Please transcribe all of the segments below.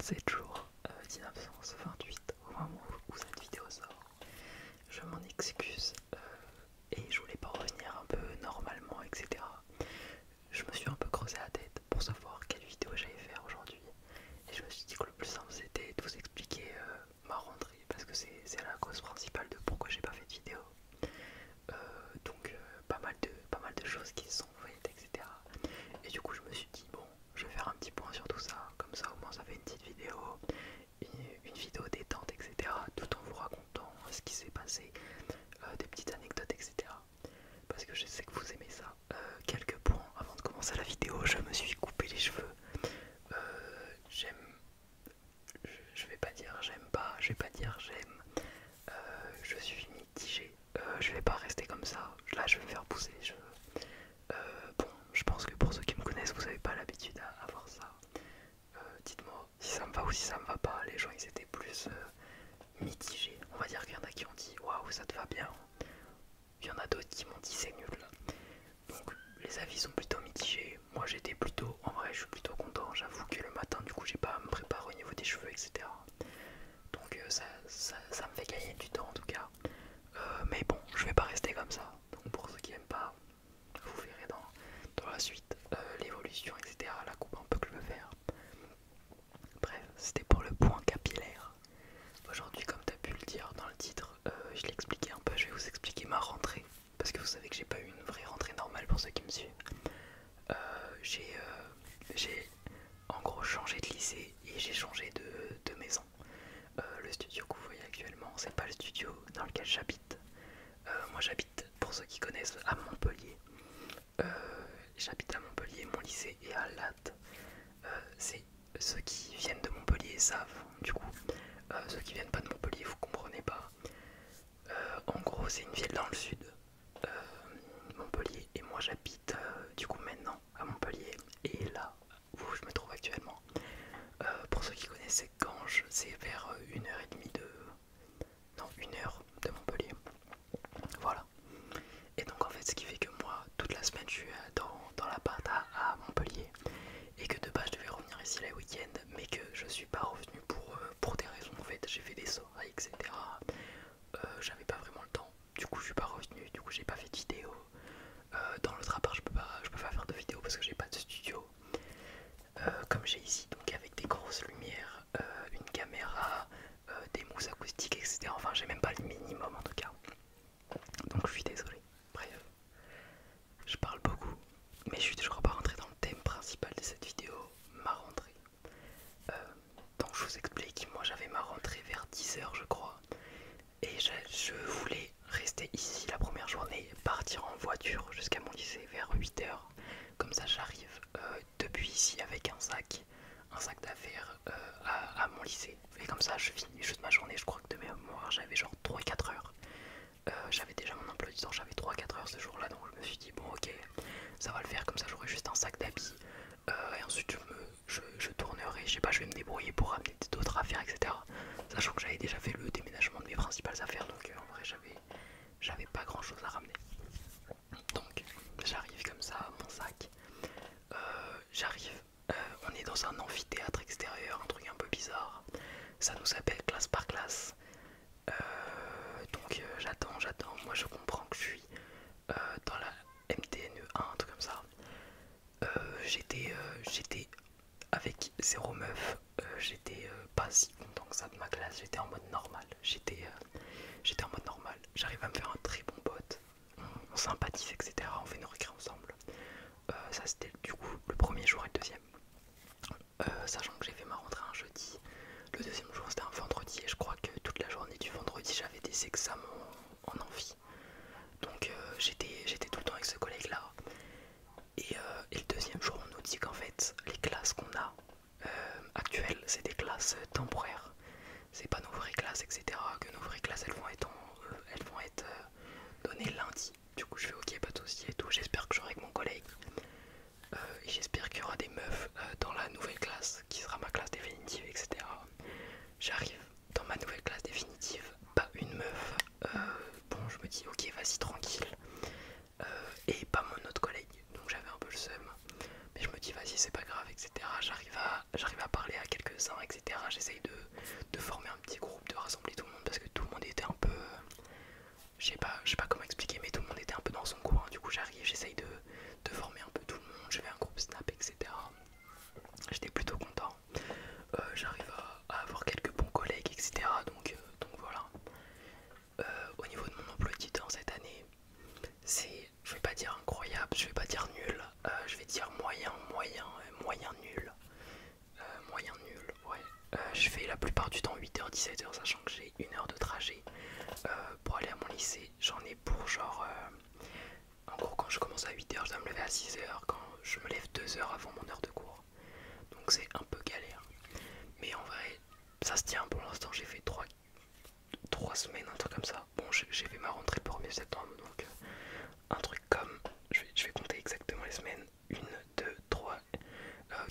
7 jours 1928 au moment où cette vidéo sort. Je m'en excuse et je voulais pas revenir un peu normalement, etc. Je me suis un peu creusé la tête pour savoir quelle vidéo j'allais faire aujourd'hui. Et je me suis dit que le plus simple c'était de vous expliquer ma rentrée parce que c'est la cause principale de pourquoi j'ai pas fait de vidéo. Donc pas mal de choses qui se sont faites, etc. Et du coup je me suis dit bon, je vais faire un petit point sur tout ça, comme ça au moins ça fait une petite vidéo, une vidéo détente, etc. Tout en vous racontant ce qui s'est passé, des petites anecdotes, etc. Parce que je sais que vous aimez ça. Quelques points avant de commencer la vidéo, je me suis coupé les cheveux. J'aime, je vais pas dire j'aime pas, je vais pas dire j'aime. Je suis mitigé. Je vais pas rester comme ça. Là, je vais me faire pousser les cheveux. Bon, je pense que pour ceux qui me connaissent, vous avez pas l'habitude à voir ça. Dites-moi si ça me va ou si ça me va pas. Les gens ils étaient plus mitigés. On va dire qu'il y en a qui ont dit waouh, ça te va bien. Il y en a d'autres qui m'ont dit c'est nul. Donc les avis sont plutôt mitigés. Moi j'étais plutôt, en vrai je suis plutôt content. J'avoue que le matin du coup j'ai pas à me préparer au niveau des cheveux, etc. Donc ça me fait gagner du temps en tout cas. Mais bon, je vais pas rester comme ça. Donc pour ceux qui aiment pas, vous verrez dans la suite l'évolution, etc. La coupe un peu que je veux faire. Bref, c'était pour le point capillaire. Aujourd'hui, comme tu as pu le dire dans le titre, je l'ai expliqué un peu, je vais vous expliquer ma rentrée. Parce que vous savez que j'ai pas eu une vraie rentrée normale pour ceux qui me suivent. Euh, j'ai en gros changé de lycée et j'ai changé de maison. Le studio que vous voyez actuellement, c'est pas le studio dans lequel j'habite. Moi j'habite, pour ceux qui connaissent, à Montpellier. J'habite à Montpellier, mon lycée est à Latte. C'est ceux qui viennent de Montpellier savent, du coup. Ceux qui viennent pas de Montpellier, vous comprenez pas. En gros, c'est une ville dans le sud, Montpellier, et moi j'habite du coup maintenant à Montpellier. Et là où je me trouve actuellement, pour ceux qui connaissent, c'est Ganges, c'est vers 1h30 de. Non, 1 heure de Montpellier. Voilà. Et donc en fait ce qui fait que moi toute la semaine je suis dans l'appart à Montpellier et que de base je devais revenir ici les week-ends mais que je suis pas revenu pour des raisons en fait, j'ai fait des soirées, etc. J'avais pas vraiment le temps, du coup je suis pas revenu, du coup j'ai pas fait de vidéo. Dans l'autre appart je peux pas faire de vidéo parce que j'ai pas de studio comme j'ai ici, donc avec des grosses lumières, une caméra, des mousses acoustiques, etc. Enfin j'ai même pas le minimum en tout cas. Donc je suis désolé. Bref, je parle beaucoup, mais je crois pas rentrer dans le thème principal de cette vidéo, ma rentrée. Euh, donc je vous explique, moi j'avais ma rentrée vers 10 h je crois, et je voulais rester ici la première journée, partir en voiture jusqu'à mon lycée vers 8 h. Comme ça j'arrive depuis ici avec un sac d'affaires à mon lycée. Et comme ça je finis juste ma journée, je crois que de mémoire j'avais genre 3-4 heures. J'avais déjà mon emploi du temps, j'avais 3-4 heures ce jour-là, donc je me suis dit bon ok, ça va le faire, comme ça j'aurai juste un sac d'habits. Et ensuite je tournerai, je sais pas, je vais me débrouiller pour ramener d'autres affaires, etc. Sachant que j'avais déjà fait le déménagement de mes principales affaires, donc en vrai j'avais pas grand chose à ramener. Donc j'arrive comme ça, mon sac, j'arrive, on est dans un amphithéâtre extérieur, un truc un peu bizarre, ça nous appelle classe par classe. Donc j'attends, moi je comprends que je suis dans la MTNE1, un truc comme ça. J'étais avec zéro meuf, j'étais pas si content que ça de ma classe, j'étais en mode normal, j'étais en mode normal, j'arrive à me faire un très bon pote, on sympathise, etc. On fait nos récrés ensemble. Ça c'était du coup le premier jour et le deuxième. Sachant que j'ai fait ma rentrée un jeudi, le deuxième jour c'était un vendredi et je crois que toute la journée du vendredi j'avais des examens en amphi. Donc j'étais tout le temps avec ce collègue là. Et le deuxième jour on nous dit qu'en fait les classes qu'on a actuelles c'est des classes temporaires. C'est pas nos vraies classes, etc. Que nos vraies classes elles vont être données lundi. Du coup je fais ok, pas de soucis et tout. J'espère que j'aurai avec mon collègue. Et j'espère qu'il y aura des meufs dans la nouvelle classe qui sera ma classe définitive, etc. J'arrive dans ma nouvelle classe définitive, pas une meuf. Bon, je me dis ok, vas-y tranquille. Et pas mon autre collègue, donc j'avais un peu le seum. Mais je me dis vas-y, c'est pas grave, etc. J'arrive à parler à quelques-uns, etc. 17h, sachant que j'ai 1 heure de trajet pour aller à mon lycée. J'en ai pour genre... en gros, quand je commence à 8h, je dois me lever à 6h. Quand je me lève 2 heures avant mon heure de cours. Donc c'est un peu galère. Mais en vrai, ça se tient pour l'instant. J'ai fait 3 semaines, un truc comme ça. Bon, j'ai fait ma rentrée le 1er septembre. Donc un truc comme... Je vais compter exactement les semaines. 1, 2, 3,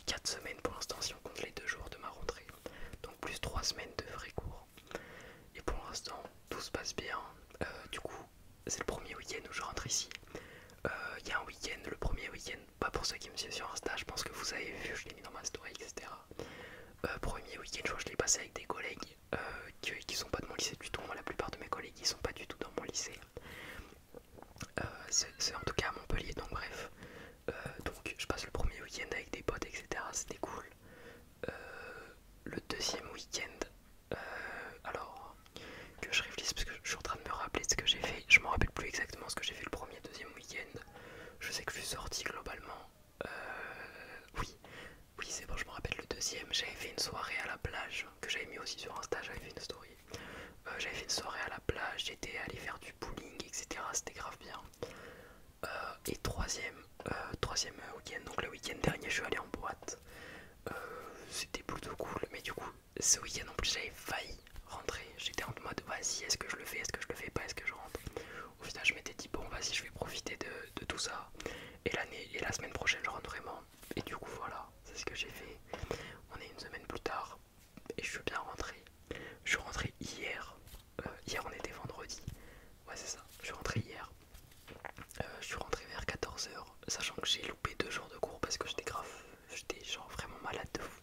4 semaines pour l'instant si on compte les 2 jours de ma rentrée. Donc plus 3 semaines de vrais cours. Et pour l'instant, tout se passe bien. Du coup, c'est le premier week-end où je rentre ici. Il y a un week-end, le premier week-end, pas pour ceux qui me suivent sur Insta, je pense que vous avez vu, je l'ai mis dans ma story, etc. Premier week-end, je crois que je l'ai passé avec des collègues qui sont pas de mon lycée du tout. Moi, la plupart de mes collègues, ils sont pas du tout dans mon lycée. C'est en tout cas à Montpellier, donc bref. Donc je passe le premier week-end avec des potes, etc. C'était cool. Le deuxième week-end, alors que je réfléchisse parce que je suis en train de me rappeler de ce que j'ai fait. Je me rappelle plus exactement ce que j'ai fait le premier, deuxième week-end. Je sais que je suis sorti globalement. Oui, c'est bon, je me rappelle le deuxième. J'avais fait une soirée à la plage que j'avais mis aussi sur Insta. J'avais fait une story. J'avais fait une soirée à la plage. J'étais allé faire du bowling, etc. C'était grave bien. Et troisième week-end, donc le week-end dernier, je suis allé en boîte. C'était plutôt cool, mais du coup, ce week-end en plus, j'avais failli rentrer. J'étais en mode vas-y, est-ce que je le fais, est-ce que je le fais pas, est-ce que je rentre. Au final, je m'étais dit bon, vas-y, je vais profiter de tout ça. Et la semaine prochaine, je rentre vraiment. Et du coup, voilà, c'est ce que j'ai fait. On est une semaine plus tard et je suis bien rentré. Je suis rentré hier. Hier, on était vendredi. Ouais, c'est ça, je suis rentré hier. Je suis rentré vers 14h, sachant que j'ai loupé 2 jours de cours parce que j'étais genre vraiment malade de fou.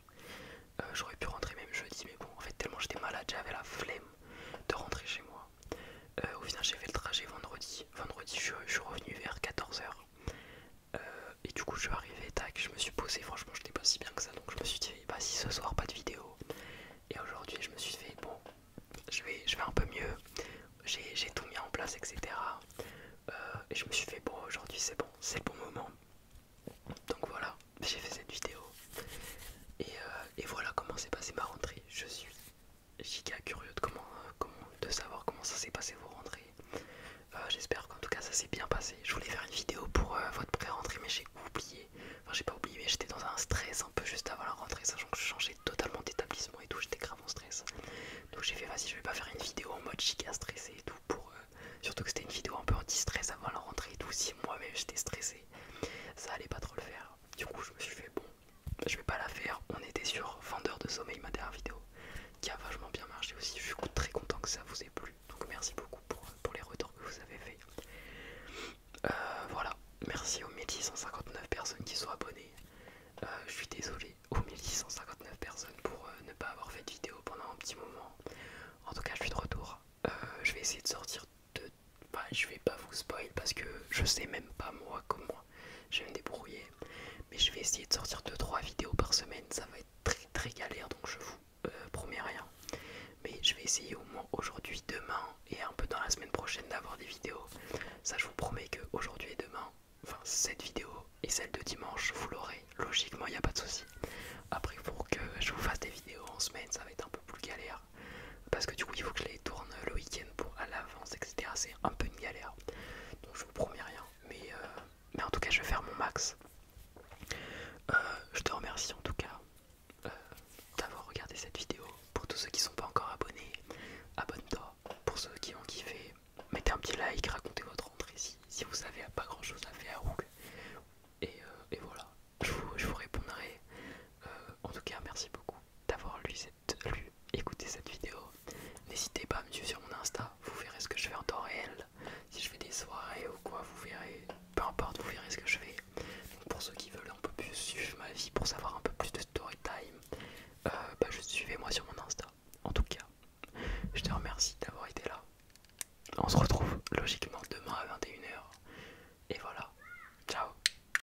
J'aurais pu rentrer même jeudi, mais bon, en fait, tellement j'étais malade, j'avais la flemme de rentrer chez moi. Au final, j'ai fait le trajet vendredi. Vendredi, je suis revenu vers 14h. Et du coup, je suis arrivé, tac, je me suis posé. Franchement, j'étais pas si bien que ça, donc je me suis dit, bah, si ce soir, pas de vidéo. Et aujourd'hui, je me suis fait, bon, je vais un peu mieux. J'ai tout mis en place, etc. Et je me suis fait, bon, aujourd'hui, c'est bon, c'est le bon moment. Donc voilà, j'ai fait cette vidéo. Et voilà comment s'est passée ma rentrée. Je suis giga curieux de savoir comment ça s'est passé vos rentrées. J'espère qu'en tout cas ça s'est bien passé. Je voulais faire une vidéo pour votre pré-rentrée, mais j'ai oublié. Enfin, j'ai pas oublié, mais j'étais dans un stress un peu juste avant la rentrée, sachant que je changeais totalement d'établissement et tout. J'étais grave en stress. Donc j'ai fait, vas-y, je vais pas faire une vidéo en mode giga stressé et tout. Surtout que c'était une vidéo un peu anti-stress avant la rentrée et tout. Si moi-même j'étais stressé, ça allait pas trop le faire. Du coup, je me suis fait, bon, je vais pas la faire. On était sur Vendeur de sommeil, ma dernière vidéo, qui a vachement bien marché aussi. Je suis très content que ça vous ait plu. Donc merci beaucoup pour les retours que vous avez fait. Voilà, merci aux 1659 personnes qui sont abonnées. Je suis désolé aux 1659 personnes pour ne pas avoir fait de vidéo pendant un petit moment. En tout cas, je suis de retour. Je vais essayer de sortir de... Bah, je vais pas vous spoil parce que je sais même pas moi comment je vais me débrouiller. Mais je vais essayer de sortir 2-3 vidéos par semaine. Ça va être très très galère, donc je vous promets rien. Mais je vais essayer au moins aujourd'hui, demain et un peu dans la semaine prochaine d'avoir des vidéos. Ça, je vous promets que aujourd'hui et demain, enfin cette vidéo et celle de dimanche, vous l'aurez. Logiquement, il n'y a pas de souci. Après, pour que je vous fasse des vidéos en semaine, ça va être un peu plus galère. Parce que du coup, il faut que je les tourne le week-end pour à l'avance, etc. C'est un peu une galère. Donc, je vous promets rien. Mais en tout cas, je vais faire mon max. Je te remercie en tout cas d'avoir regardé cette vidéo. Pour tous ceux qui ne sont pas encore abonnés, abonne-toi. Pour ceux qui ont kiffé, mettez un petit like, racontez votre rentrée si vous savez pas grand chose à faire. Et voilà, je vous répondrai. En tout cas, merci beaucoup d'avoir écouté cette vidéo. N'hésitez pas à me suivre sur mon Insta, vous verrez ce que je fais en temps réel. Si je fais des soirées ou quoi, vous verrez, peu importe, vous verrez ce que je fais. Donc pour ceux qui veulent un peu plus suivre ma vie pour savoir